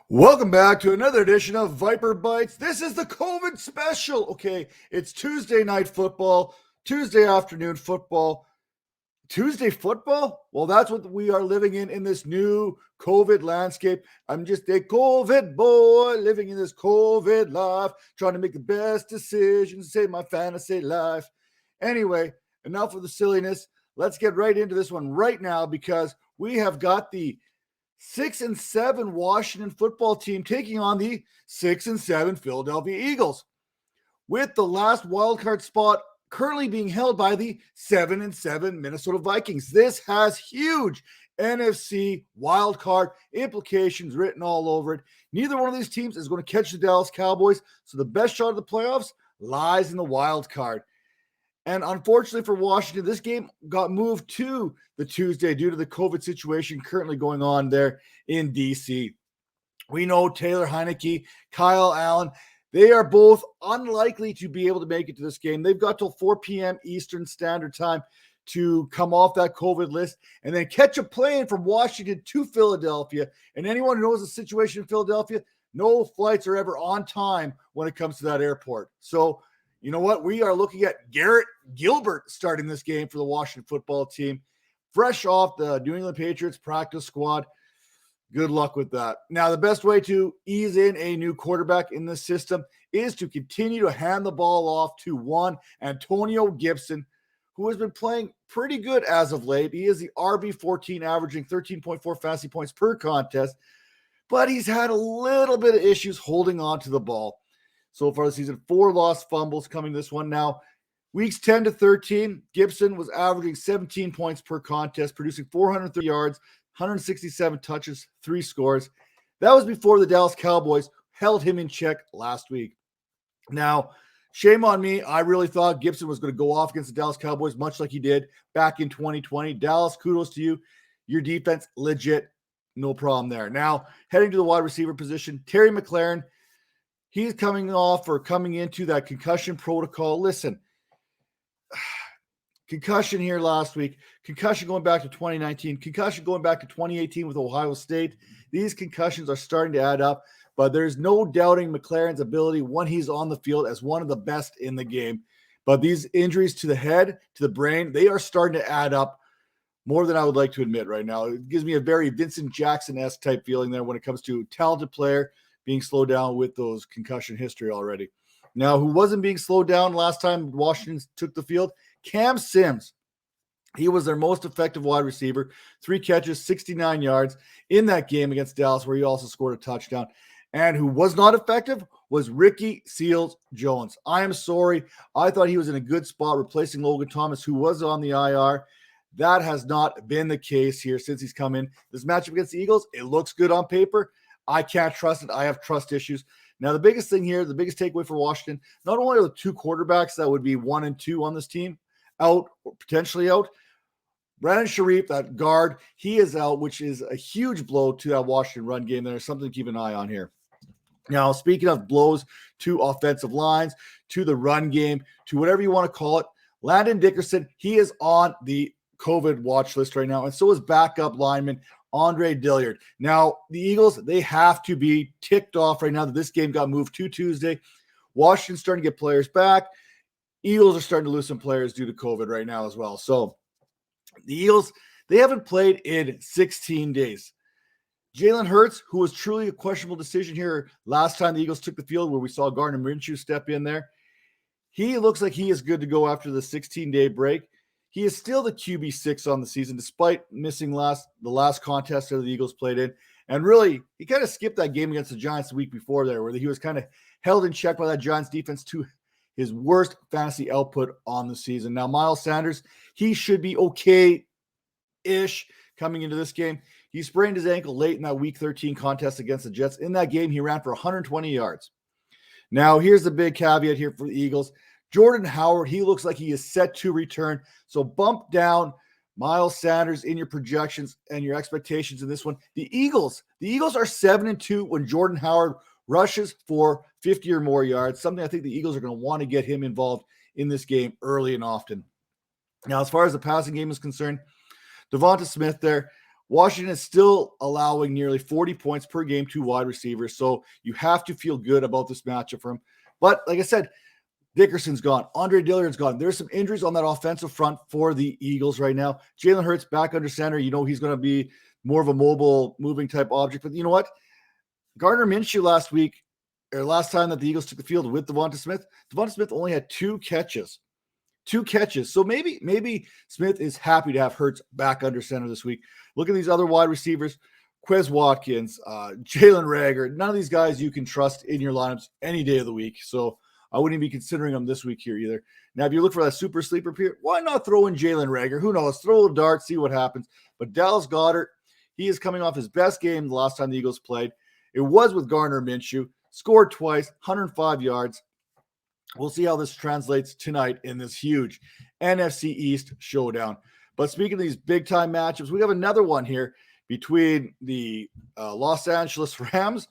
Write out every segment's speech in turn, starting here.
Welcome back to another edition of Viper Bites. This is the COVID special. Okay, it's Tuesday night football, Tuesday afternoon football, Tuesday football. Well, that's what we are living in this new COVID landscape. I'm just a COVID boy living in this COVID life, trying to make the best decisions, save my fantasy life. Anyway, enough of the silliness. Let's get right into this one right now because we have got the 6-7 Washington football team taking on the 6-7 Philadelphia Eagles, with the last wild card spot currently being held by the 7-7 Minnesota Vikings. This has huge NFC wild card implications written all over it. Neither one of these teams is going to catch the Dallas Cowboys, so the best shot of the playoffs lies in the wild card. And unfortunately for Washington, this game got moved to the Tuesday due to the COVID situation currently going on there in D.C. We know Taylor Heineke, Kyle Allen, they are both unlikely to be able to make it to this game. They've got till 4 p.m. Eastern Standard Time to come off that COVID list and then catch a plane from Washington to Philadelphia. And anyone who knows the situation in Philadelphia, no flights are ever on time when it comes to that airport. So, you know what? We are looking at Garrett Gilbert starting this game for the Washington football team, fresh off the New England Patriots practice squad. Good luck with that. Now, the best way to ease in a new quarterback in this system is to continue to hand the ball off to one Antonio Gibson, who has been playing pretty good as of late. He is the RB14, averaging 13.4 fantasy points per contest, but he's had a little bit of issues holding on to the ball. So far this season, 4 lost fumbles coming this one. Now, weeks 10 to 13, Gibson was averaging 17 points per contest, producing 430 yards, 167 touches, 3 scores. That was before the Dallas Cowboys held him in check last week. Now, shame on me. I really thought Gibson was going to go off against the Dallas Cowboys, much like he did back in 2020. Dallas, kudos to you. Your defense, legit. No problem there. Now, heading to the wide receiver position, Terry McLaurin. He's coming into that concussion protocol. Listen, concussion here last week, concussion going back to 2019, concussion going back to 2018 with Ohio State. These concussions are starting to add up, but there's no doubting McLaurin's ability when he's on the field as one of the best in the game. But these injuries to the head, to the brain, they are starting to add up more than I would like to admit right now. It gives me a very Vincent Jackson-esque type feeling there when it comes to talented player being slowed down with those concussion history already. Now, who wasn't being slowed down last time Washington took the field? Cam Sims. He was their most effective wide receiver. 3 catches, 69 yards in that game against Dallas, where he also scored a touchdown. And who was not effective was Ricky Seals-Jones. I am sorry. I thought he was in a good spot replacing Logan Thomas, who was on the IR. That has not been the case here since he's come in. This matchup against the Eagles, it looks good on paper. I can't trust it. I have trust issues. Now, the biggest thing here, the biggest takeaway for Washington, not only are the 2 quarterbacks that would be 1 and 2 on this team out or potentially out, Brandon Sharif, that guard, he is out, which is a huge blow to that Washington run game. There's something to keep an eye on here. Now, speaking of blows to offensive lines, to the run game, to whatever you want to call it, Landon Dickerson, he is on the COVID watch list right now, and so is backup lineman Andre Dillard. Now, the Eagles, they have to be ticked off right now that this game got moved to Tuesday. Washington's starting to get players back. Eagles are starting to lose some players due to COVID right now as well. So the Eagles, they haven't played in 16 days. Jalen Hurts, who was truly a questionable decision here last time the Eagles took the field, where we saw Gardner Minshew step in there, he looks like he is good to go after the 16-day break. He is still the QB6 on the season, despite missing the last contest that the Eagles played in. And really, he kind of skipped that game against the Giants the week before there, where he was kind of held in check by that Giants defense to his worst fantasy output on the season. Now, Miles Sanders, he should be okay-ish coming into this game. He sprained his ankle late in that Week 13 contest against the Jets. In that game, he ran for 120 yards. Now, here's the big caveat here for the Eagles. Jordan Howard, he looks like he is set to return. So bump down Miles Sanders in your projections and your expectations in this one. The Eagles are 7-2 when Jordan Howard rushes for 50 or more yards, something I think the Eagles are going to want to get him involved in this game early and often. Now, as far as the passing game is concerned, Devonta Smith there, Washington is still allowing nearly 40 points per game to wide receivers, so you have to feel good about this matchup for him. But like I said, Dickerson's gone. Andre Dillard's gone. There's some injuries on that offensive front for the Eagles right now. Jalen Hurts back under center. You know he's going to be more of a mobile, moving type object. But you know what? Gardner Minshew last time that the Eagles took the field with Devonta Smith only had 2 catches. 2 catches. So maybe Smith is happy to have Hurts back under center this week. Look at these other wide receivers. Quez Watkins, Jalen Reagor. None of these guys you can trust in your lineups any day of the week. So I wouldn't even be considering them this week here either. Now, if you look for that super sleeper period, why not throw in Jalen Reagor? Who knows? Throw a dart, see what happens. But Dallas Goedert, he is coming off his best game the last time the Eagles played. It was with Gardner Minshew. Scored twice, 105 yards. We'll see how this translates tonight in this huge NFC East showdown. But speaking of these big-time matchups, we have another one here between the Los Angeles Rams,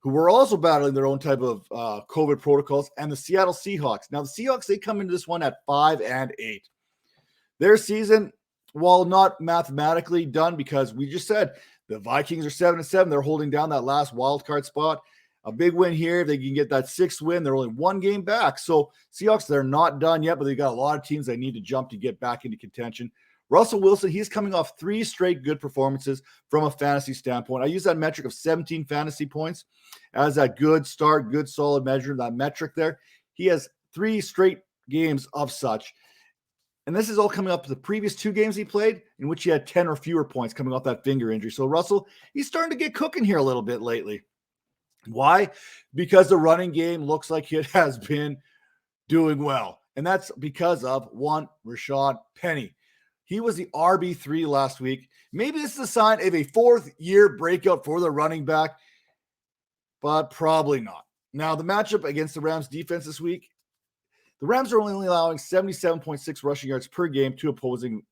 who were also battling their own type of COVID protocols, and the Seattle Seahawks. Now, the Seahawks, they come into this one at 5-8. Their season, while not mathematically done, because we just said the Vikings are 7-7, they're holding down that last wild card spot. A big win here. If they can get that 6th win, they're only 1 game back. So Seahawks, they're not done yet, but they've got a lot of teams they need to jump to get back into contention. Russell Wilson, he's coming off 3 straight good performances from a fantasy standpoint. I use that metric of 17 fantasy points as that good start, good solid measure, that metric there. He has 3 straight games of such. And this is all coming up to the previous 2 games he played in which he had 10 or fewer points coming off that finger injury. So Russell, he's starting to get cooking here a little bit lately. Why? Because the running game looks like it has been doing well. And that's because of one, Rashad Penny. He was the RB3 last week. Maybe this is a sign of a 4th-year breakout for the running back, but probably not. Now, the matchup against the Rams defense this week, the Rams are only allowing 77.6 rushing yards per game to opposing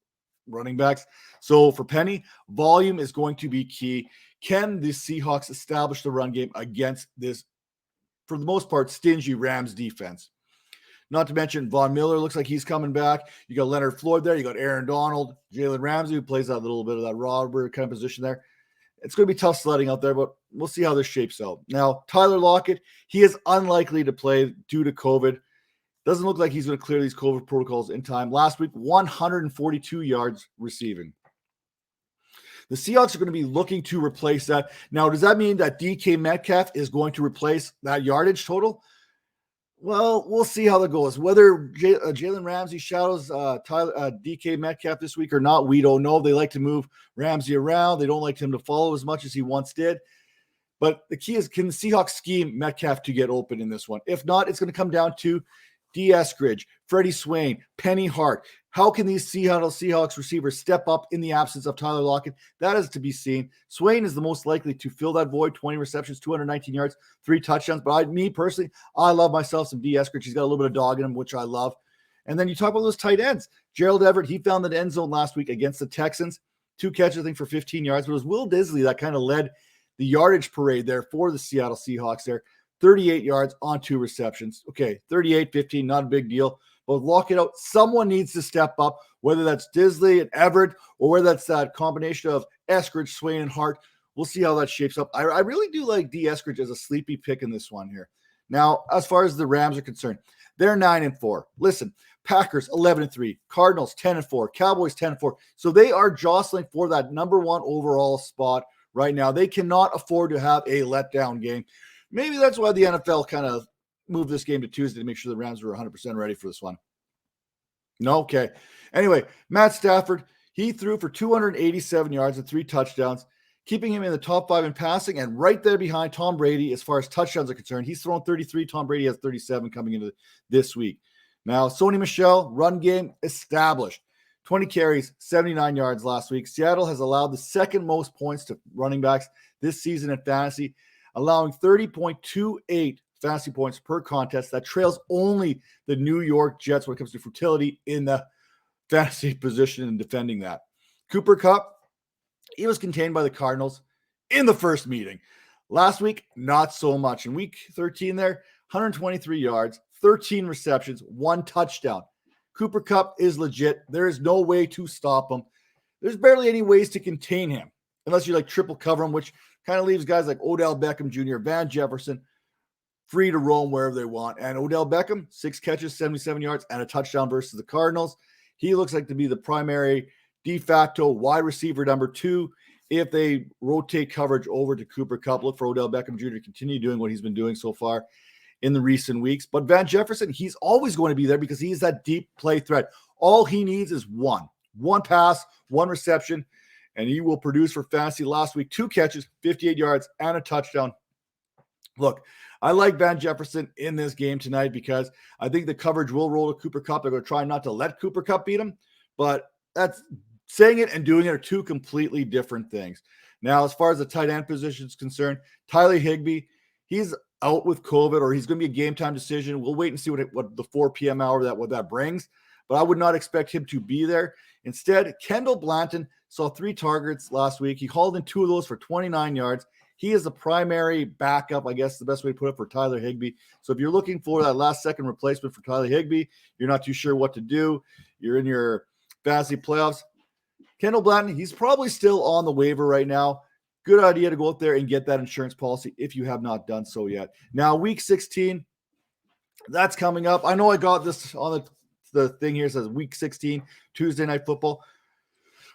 running backs. So for Penny, volume is going to be key. Can the Seahawks establish the run game against this, for the most part, stingy Rams defense? Not to mention, Von Miller looks like he's coming back. You got Leonard Floyd there. You got Aaron Donald, Jalen Ramsey, who plays that little bit of that robber kind of position there. It's going to be tough sledding out there, but we'll see how this shapes out. Now, Tyler Lockett, he is unlikely to play due to COVID. Doesn't look like he's going to clear these COVID protocols in time. Last week, 142 yards receiving. The Seahawks are going to be looking to replace that. Now, does that mean that DK Metcalf is going to replace that yardage total? Well, we'll see how that goes. Whether Jalen Ramsey shadows DK Metcalf this week or not, we don't know. They like to move Ramsey around. They don't like him to follow as much as he once did. But the key is, can the Seahawks scheme Metcalf to get open in this one? If not, it's going to come down to D. Eskridge, Freddie Swain, Penny Hart. How can these Seattle Seahawks receivers step up in the absence of Tyler Lockett? That is to be seen. Swain is the most likely to fill that void, 20 receptions, 219 yards, 3 touchdowns. But me personally, I love myself some D. Eskridge. He's got a little bit of dog in him, which I love. And then you talk about those tight ends. Gerald Everett, he found the end zone last week against the Texans. 2 catches, I think, for 15 yards. But it was Will Disley that kind of led the yardage parade there for the Seattle Seahawks there. 38 yards on 2 receptions. Okay, 38-15, not a big deal. But lock it out. Someone needs to step up, whether that's Disley and Everett or whether that's that combination of Eskridge, Swain, and Hart. We'll see how that shapes up. I really do like D. Eskridge as a sleepy pick in this one here. Now, as far as the Rams are concerned, they're 9-4. Listen, Packers 11-3, Cardinals 10-4, Cowboys 10-4. So they are jostling for that number 1 overall spot right now. They cannot afford to have a letdown game. Maybe that's why the NFL kind of moved this game to Tuesday to make sure the Rams were 100% ready for this one. No? Okay. Anyway, Matt Stafford, he threw for 287 yards and 3 touchdowns, keeping him in the top 5 in passing and right there behind Tom Brady as far as touchdowns are concerned. He's thrown 33. Tom Brady has 37 coming into this week. Now, Sony Michel, run game established. 20 carries, 79 yards last week. Seattle has allowed the 2nd most points to running backs this season in fantasy, allowing 30.28 fantasy points per contest. That trails only the New York Jets when it comes to fertility in the fantasy position and defending that. Cooper Kupp, he was contained by the Cardinals in the first meeting. Last week, not so much. In week 13 there, 123 yards, 13 receptions, 1 touchdown. Cooper Kupp is legit. There is no way to stop him. There's barely any ways to contain him. unless you like triple cover him, which kind of leaves guys like Odell Beckham Jr., Van Jefferson free to roam wherever they want. And Odell Beckham, 6 catches, 77 yards, and a touchdown versus the Cardinals. He looks like to be the primary de facto wide receiver number 2 if they rotate coverage over to Cooper Kupp. Look for Odell Beckham Jr. to continue doing what he's been doing so far in the recent weeks. But Van Jefferson, he's always going to be there because he's that deep play threat. All he needs is one pass, one reception, and he will produce for fantasy. Last week, 2 catches, 58 yards, and a touchdown. Look, I like Van Jefferson in this game tonight because I think the coverage will roll to Cooper Kupp. They're going to try not to let Cooper Kupp beat him, but that's saying it and doing it are 2 completely different things. Now, as far as the tight end position is concerned, Tyler Higbee, he's out with COVID, or he's going to be a game time decision. We'll wait and see what the 4 p.m. hour what that brings, but I would not expect him to be there. Instead, Kendall Blanton saw 3 targets last week. He hauled in 2 of those for 29 yards. He is the primary backup, I guess the best way to put it, for Tyler Higbee. So if you're looking for that last-second replacement for Tyler Higbee, you're not too sure what to do, you're in your fantasy playoffs, Kendall Blanton, he's probably still on the waiver right now. Good idea to go out there and get that insurance policy if you have not done so yet. Now, week 16, that's coming up. I know I got this on the thing here. It says week 16, Tuesday Night Football.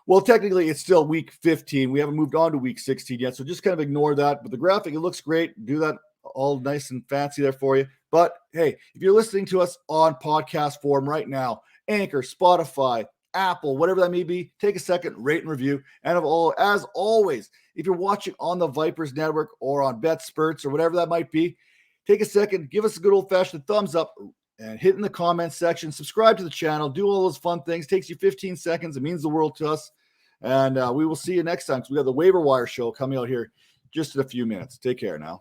Well, technically, it's still week 15. We haven't moved on to week 16 yet, so just kind of ignore that. But the graphic, it looks great. Do that all nice and fancy there for you. But, hey, if you're listening to us on podcast form right now, Anchor, Spotify, Apple, whatever that may be, take a second, rate and review. And as always, if you're watching on the Vipers Network or on Bet Spurts or whatever that might be, take a second, give us a good old-fashioned thumbs up and hit in the comments section. Subscribe to the channel. Do all those fun things. Takes you 15 seconds. It means the world to us. And we will see you next time. So we got the Waiver Wire show coming out here just in a few minutes. Take care now.